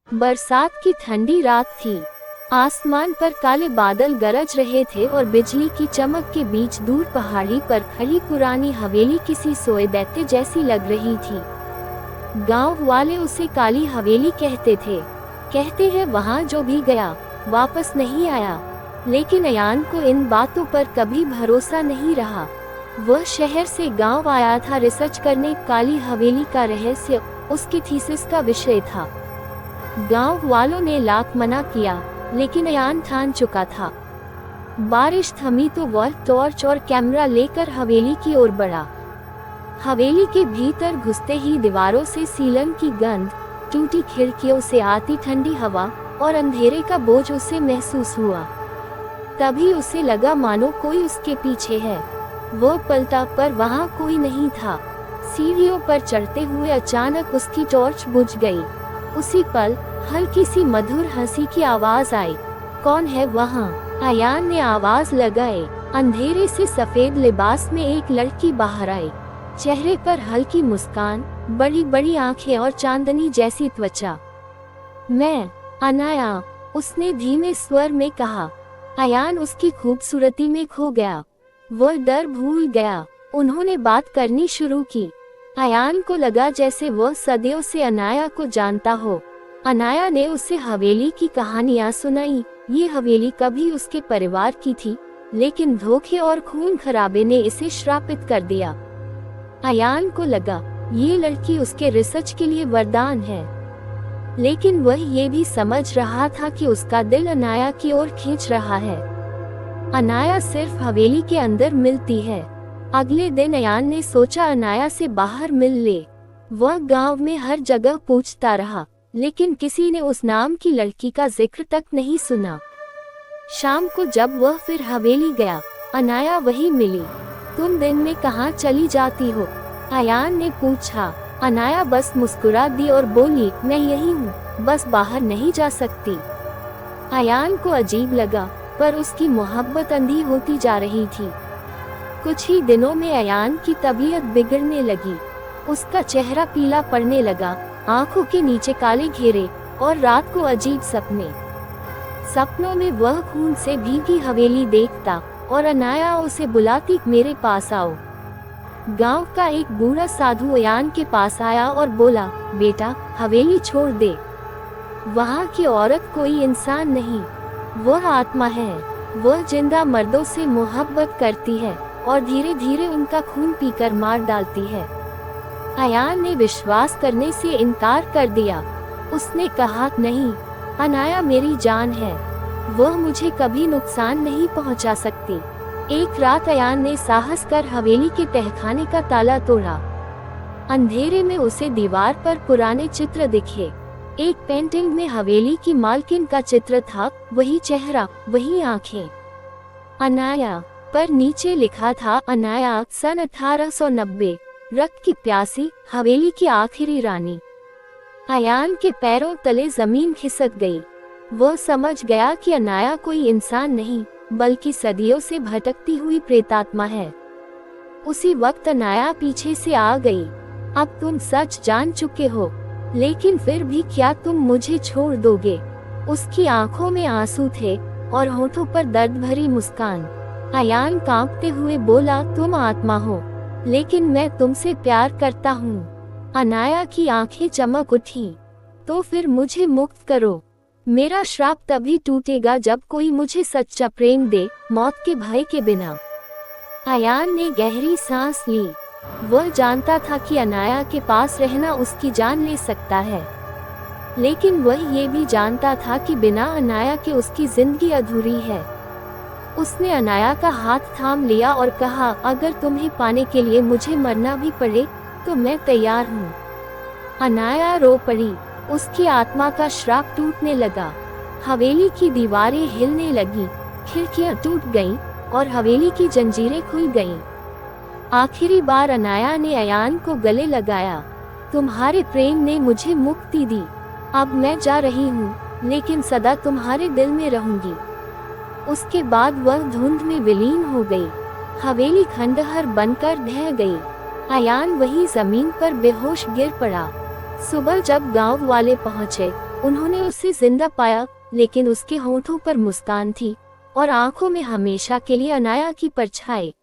बरसात की ठंडी रात थी। आसमान पर काले बादल गरज रहे थे और बिजली की चमक के बीच दूर पहाड़ी पर खड़ी पुरानी हवेली किसी सोए दैत्य जैसी लग रही थी। गांव वाले उसे काली हवेली कहते थे। कहते हैं वहां जो भी गया वापस नहीं आया। लेकिन अयान को इन बातों पर कभी भरोसा नहीं रहा। वह शहर से गांव आया था रिसर्च करने। काली हवेली का रहस्य उसकी थीसिस का विषय था। गांव वालों ने लाख मना किया, लेकिन अयान ठान चुका था। बारिश थमी तो वह टॉर्च और कैमरा लेकर हवेली की ओर बढ़ा। हवेली के भीतर घुसते ही दीवारों से सीलन की गंध, टूटी खिड़कियों से आती ठंडी हवा और अंधेरे का बोझ उसे महसूस हुआ। तभी उसे लगा मानो कोई उसके पीछे है। वो पलटा पर वहां कोई नहीं था। सीढ़ियों पर चढ़ते हुए अचानक उसकी टॉर्च बुझ गई। उसी पल हल्की सी मधुर हंसी की आवाज आई। कौन है वहाँ? अयान ने आवाज लगाई। अंधेरे से सफेद लिबास में एक लड़की बाहर आई। चेहरे पर हल्की मुस्कान, बड़ी बड़ी आंखें और चांदनी जैसी त्वचा। मैं अनाया, उसने धीमे स्वर में कहा। अयान उसकी खूबसूरती में खो गया। वह डर भूल गया। उन्होंने बात करनी शुरू की। अयान को लगा जैसे वह सदियों से अनाया को जानता हो। अनाया ने उसे हवेली की कहानियां सुनाई। ये हवेली कभी उसके परिवार की थी, लेकिन धोखे और खून खराबे ने इसे श्रापित कर दिया। अयान को लगा ये लड़की उसके रिसर्च के लिए वरदान है, लेकिन वह ये भी समझ रहा था कि उसका दिल अनाया की ओर खींच रहा है। अनाया सिर्फ हवेली के अंदर मिलती है। अगले दिन अयान ने सोचा अनाया से बाहर मिल ले। वह गांव में हर जगह पूछता रहा, लेकिन किसी ने उस नाम की लड़की का जिक्र तक नहीं सुना। शाम को जब वह फिर हवेली गया, अनाया वही मिली। तुम दिन में कहाँ चली जाती हो? अयान ने पूछा। अनाया बस मुस्कुरा दी और बोली, मैं यही हूँ, बस बाहर नहीं जा सकती। अयान को अजीब लगा, पर उसकी मोहब्बत अंधी होती जा रही थी। कुछ ही दिनों में अयान की तबीयत बिगड़ने लगी। उसका चेहरा पीला पड़ने लगा, आंखों के नीचे काले घेरे और रात को अजीब सपने। सपनों में वह खून से भीगी हवेली देखता और अनाया उसे बुलाती, मेरे पास आओ। गांव का एक बूढ़ा साधु अयान के पास आया और बोला, बेटा हवेली छोड़ दे। वहाँ की औरत कोई इंसान नहीं, वह आत्मा है। वह जिंदा मर्दों से मोहब्बत करती है और धीरे धीरे उनका खून पीकर मार डालती है। अयान ने विश्वास करने से इनकार कर दिया। उसने कहा, नहीं, अनाया मेरी जान है, वह मुझे कभी नुकसान नहीं पहुंचा सकती। एक रात अयान ने साहस कर हवेली के तहखाने का ताला तोड़ा। अंधेरे में उसे दीवार पर पुराने चित्र दिखे। एक पेंटिंग में हवेली की मालकिन का चित्र था, वही चेहरा, वही आंखें। अनाया, पर नीचे लिखा था, अनाया सन 1890, रक्त की प्यासी, हवेली की आखिरी रानी। अयान के पैरों तले जमीन खिसक गई। वह समझ गया कि अनाया कोई इंसान नहीं, बल्कि सदियों से भटकती हुई प्रेतात्मा है। उसी वक्त अनाया पीछे से आ गई। अब तुम सच जान चुके हो, लेकिन फिर भी क्या तुम मुझे छोड़ दोगे? उसकी आंखों में आंसू थे और होठों पर दर्द भरी मुस्कान। अयान कांपते हुए बोला, तुम आत्मा हो, लेकिन मैं तुमसे प्यार करता हूँ। अनाया की आंखें चमक उठी। तो फिर मुझे मुक्त करो। मेरा श्राप तभी टूटेगा जब कोई मुझे सच्चा प्रेम दे, मौत के भय के बिना। अयान ने गहरी सांस ली। वह जानता था कि अनाया के पास रहना उसकी जान ले सकता है, लेकिन वह ये भी जानता था कि बिना अनाया के उसकी जिंदगी अधूरी है। उसने अनाया का हाथ थाम लिया और कहा, अगर तुम्हें पाने के लिए मुझे मरना भी पड़े तो मैं तैयार हूँ। अनाया रो पड़ी। उसकी आत्मा का श्राप टूटने लगा। हवेली की दीवारें हिलने लगी, खिड़कियां टूट गईं और हवेली की जंजीरें खुल गईं। आखिरी बार अनाया ने अयान को गले लगाया। तुम्हारे प्रेम ने मुझे मुक्ति दी। अब मैं जा रही हूँ, लेकिन सदा तुम्हारे दिल में रहूंगी। उसके बाद वह धुंध में विलीन हो गई। हवेली खंडहर बनकर ढह गई। अयान वही जमीन पर बेहोश गिर पड़ा। सुबह जब गांव वाले पहुंचे, उन्होंने उसे जिंदा पाया, लेकिन उसके होंठों पर मुस्कान थी और आंखों में हमेशा के लिए अनाया की परछाई।